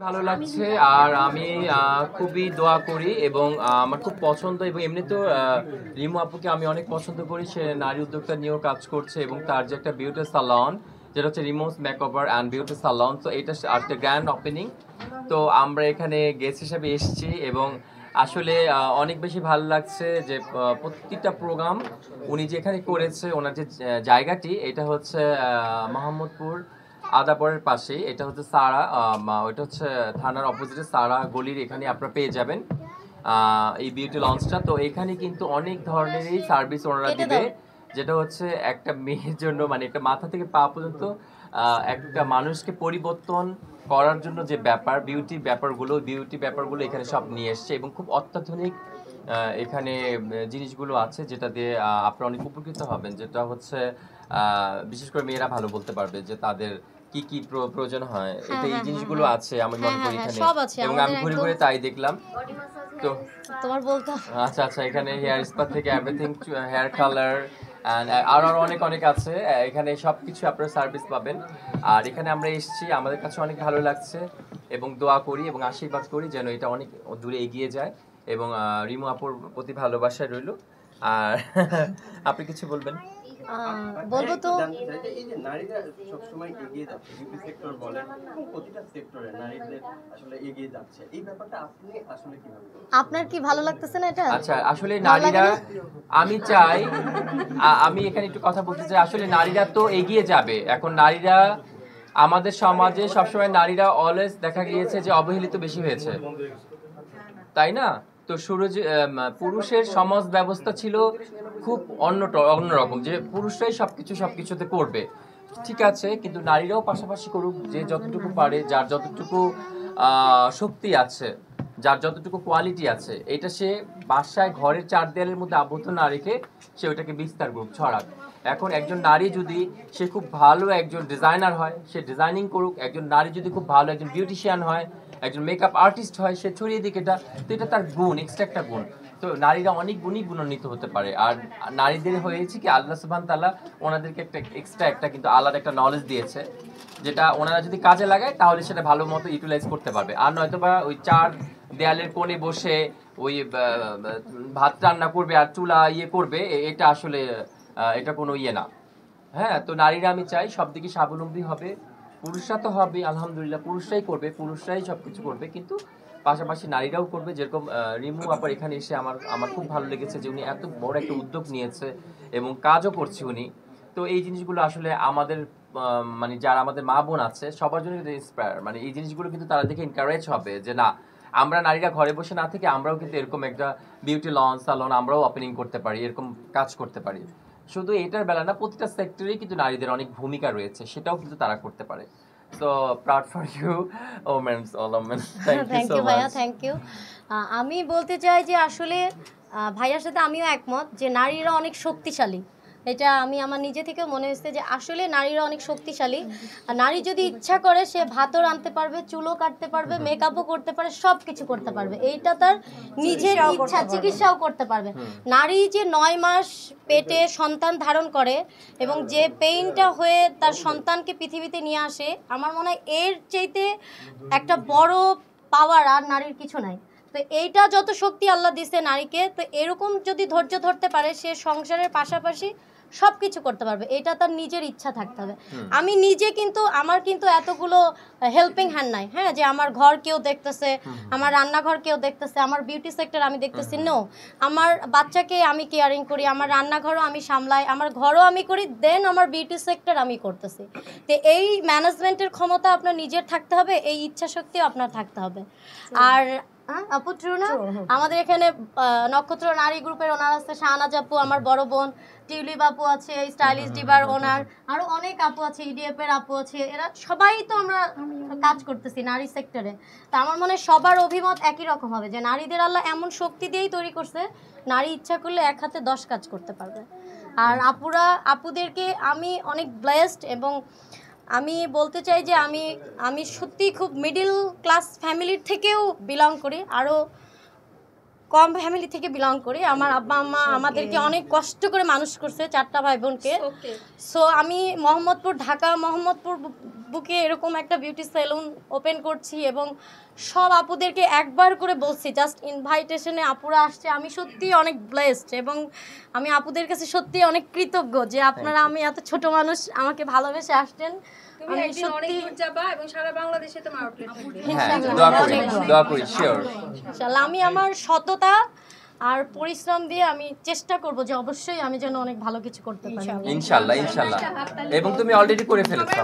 ভালো লাগছে। আর আমি খুবই দোয়া করি এবং আমার খুব পছন্দ, এবং এমনিতেও রিমু আপুকে আমি অনেক পছন্দ করি। সে নারী উদ্যোক্তা নিয়েও কাজ করছে এবং তার যে একটা বিউটি সালন, যেটা হচ্ছে রিমুস মেকওভার অ্যান্ড বিউটি সালন, তো এটা একটা গ্র্যান্ড ওপেনিং। তো আমরা এখানে গেস্ট হিসেবে এসেছি এবং আসলে অনেক বেশি ভালো লাগছে যে প্রত্যেকটা প্রোগ্রাম উনি যেখানে করেছে, ওনার যে জায়গাটি, এটা হচ্ছে মোহাম্মদপুর আদাবরের পাশেই। এটা হচ্ছে সারা, ওইটা হচ্ছে থানার অপোজিটে সারা গলির এখানে আপনারা পেয়ে যাবেন এই বিউটি লঞ্চটা। তো এখানে কিন্তু অনেক ধরনেরই সার্ভিস ওনারা দিবে, যেটা হচ্ছে একটা মেয়ের জন্য, মানে একটা মাথা থেকে পা পর্যন্ত একটা মানুষকে পরিবর্তন করার জন্য যে ব্যাপার, বিউটি ব্যাপারগুলো এখানে সব নিয়ে এসছে এবং খুব অত্যাধুনিক এখানে জিনিসগুলো আছে, যেটা দিয়ে আপনারা অনেক উপকৃত হবেন। যেটা হচ্ছে বিশেষ করে মেয়েরা ভালো বলতে পারবে যে তাদের কি কি প্রয়োজন হয়। এটা এই জিনিসগুলো আছে আমি মনে করি এখানে, এবং আমি ঘুরে ঘুরে তাই দেখলাম। তো তোমার বলতে আচ্ছা আচ্ছা, এখানে হেয়ার স্পা থেকে এভরিথিং, হেয়ার কালার আর অনেক অনেক আছে। এখানে সবকিছু আপনারা সার্ভিস পাবেন। আর এখানে আমরা এসেছি, আমাদের কাছে অনেক ভালো লাগছে এবং দোয়া করি এবং আশীর্বাদ করি যেন এটা অনেক দূরে এগিয়ে যায়। এবং রিমু আপুর প্রতি ভালোবাসা রইল। আর আপনি কিছু বলবেন? বলবো তো, এই যে নারীরা সবসময় এগিয়ে যাচ্ছে, বিউটি সেক্টর বলেন, প্রতিটা সেক্টরে নারীদের আসলে এগিয়ে যাচ্ছে, এই ব্যাপারটা আপনি আসলে কিভাবে, আপনার কি ভালো লাগতেছে না এটা? আচ্ছা, আসলে নারীরা, আমি চাই, আমি এখানে একটু কথা বলতে চাই। আসলে নারীরা তো এগিয়ে যাবে। এখন নারীরা আমাদের সমাজে সবসময় নারীরা অলওয়েজ দেখা গিয়েছে যে অবহেলিত বেশি হয়েছে, তাই না? তো পুরুষের সমাজ ব্যবস্থা ছিল খুব অন্যরকম, যে পুরুষরাই সবকিছুতে করবে। ঠিক আছে, কিন্তু নারীরাও পাশাপাশি করুক, যে যতটুকু পারে, যার যতটুকু শক্তি আছে, যার যতটুকু কোয়ালিটি আছে, এটা সে বাসায় ঘরের চার দেয়ালের মধ্যে আবদ্ধ না রেখে সে ওটাকে বিস্তার করুক, ছড়াক। এখন একজন নারী যদি সে খুব ভালো একজন ডিজাইনার হয়, সে ডিজাইনিং করুক। একজন নারী যদি খুব ভালো একজন বিউটিশিয়ান হয়, একজন মেকআপ আর্টিস্ট হয়, সে ছড়িয়ে দিক এটা। তো এটা তার গুণ, এক্সট্রা একটা গুণ। তো নারীরা অনেক গুণই গুণান্বিত হতে পারে। আর নারীদের হয়েছে কি, আল্লাহ সুবহান তাআলা ওনাদেরকে একটা এক্সট্রা একটা কিন্তু আলাদা একটা নলেজ দিয়েছে, যেটা ওনারা যদি কাজে লাগায় তাহলে সেটা ভালো মতো ইউটিলাইজ করতে পারবে। আর নয়তো বা ওই চার দেয়ালের কোণে বসে ওই ভাত রান্না করবে আর চুলা করবে, এটা আসলে এটা কোনো না। হ্যাঁ, তো নারীরা আমি চাই সব দিকে স্বাবলম্বী হবে। পুরুষরা তো হবে, আলহামদুলিল্লাহ, পুরুষরাই করবে, পুরুষরাই সবকিছু করবে, কিন্তু পাশাপাশি নারীরাও করবে। যেরকম রিমু আপার এখানে এসে আমার আমার খুব ভালো লেগেছে যে উনি এত বড় একটা উদ্যোগ নিয়েছে এবং কাজও করছে উনি। তো এই জিনিসগুলো আসলে আমাদের মানে যারা আমাদের মা বোন আছে সবার জন্য ইন্সপায়ার, মানে এই জিনিসগুলো কিন্তু তারা দেখে এনকারেজ হবে যে না, আমরা নারীরা ঘরে বসে না থেকে আমরাও কিন্তু এরকম একটা বিউটি লঞ্চ সালন আমরাও ওপেনিং করতে পারি, এরকম কাজ করতে পারি। শুধু এটার বেলা না, প্রতিটা সেক্টরেই কিন্তু নারীদের অনেক ভূমিকা রয়েছে, সেটাও কিন্তু তারা করতে পারে। So proud for you womens, all women. Thank you ভাইয়া, থ্যাংক ইউ। আমি বলতে চাই যে আসলে ভাইয়ার সাথে আমিও একমত যে নারীরা অনেক শক্তিশালী। এটা আমি আমার নিজে থেকে মনে হচ্ছে যে আসলে নারীরা অনেক শক্তিশালী। নারী যদি ইচ্ছা করে সে ভাতও রাঁধতে পারবে, চুলও কাটতে পারবে, মেকআপও করতে পারে, সব কিছু করতে পারবে। এইটা তার নিজের ইচ্ছা, চিকিৎসাও করতে পারবে। নারী যে 9 মাস পেটে সন্তান ধারণ করে এবং যে পেইনটা হয়ে তার সন্তানকে পৃথিবীতে নিয়ে আসে, আমার মনে হয় এর চাইতে একটা বড় পাওয়ার আর নারীর কিছু নাই। তো এইটা যত শক্তি আল্লাহ দিছে নারীকে, তো এরকম যদি ধৈর্য ধরতে পারে সে সংসারের পাশাপাশি সব কিছু করতে পারবে। এটা তার নিজের ইচ্ছা থাকতে হবে। আমি নিজে কিন্তু আমার কিন্তু এতগুলো হেল্পিং হ্যান্ড নাই, হ্যাঁ, যে আমার ঘর কেউ দেখতেছে, আমার রান্নাঘর কেউ দেখতেছে, আমার বিউটি সেক্টর আমি দেখতেছি, নো, আমার বাচ্চাকে আমি কেয়ারিং করি, আমার রান্নাঘরও আমি সামলাই, আমার ঘরও আমি করি, দেন আমার বিউটি সেক্টর আমি করতেছি। তো এই ম্যানেজমেন্টের ক্ষমতা আপনার নিজের থাকতে হবে, এই ইচ্ছা শক্তিও আপনার থাকতে হবে। আর আপু ট্রু না, আমাদের এখানে নক্ষত্র নারী গ্রুপের ওনার আছে শাহনাজ আপু, আমার বড় বোন টিউলিপ আপু আছে, স্টাইলিশ ডিবার ওনার, আরো অনেক আপু আছে, ইডিএফ এর আপু আছে, এরা সবাই তো আমরা কাজ করতেছি নারী সেক্টরে। তো আমার মনে হয় সবার অভিমত একই রকম হবে যে নারীদের আল্লাহ এমন শক্তি দিয়েই তৈরি করছে, নারী ইচ্ছা করলে এক হাতে 10 কাজ করতে পারবে। আর আপুদেরকে আমি অনেক ব্লেসড, এবং আমি বলতে চাই যে আমি সত্যি খুব মিডল ক্লাস ফ্যামিলির থেকেও বিলং করি। আরও কম ফ্যামিলি থেকে বিলং করি। আমার আব্বা আম্মা আমাদেরকে অনেক কষ্ট করে মানুষ করছে, 4টা ভাই বোনকে। সো আমি ঢাকা মোহাম্মদপুর বুকে এরকম একটা বিউটি সেলুন ওপেন করছি এবং সব আপুদেরকে একবার করে বলছি, জাস্ট ইনভাইটেশনে আপুরা আসছে। আমি সত্যি অনেক ব্লেসড এবং আমি আপুদের কাছে সত্যি অনেক কৃতজ্ঞ যে আপনারা, আমি এত ছোট মানুষ, আমাকে ভালোবেসে আসছেন। আমি সত্যি দোয়া করি শিওর। ইনশাআল্লাহ আমি আমার সততা আর পরিশ্রম দিয়ে আমি চেষ্টা করব যে অবশ্যই আমি যেন অনেক ভালো কিছু করতে পারি। ইনশাআল্লাহ ইনশাআল্লাহ। এবং তুমি অলরেডি করে ফেলেছো।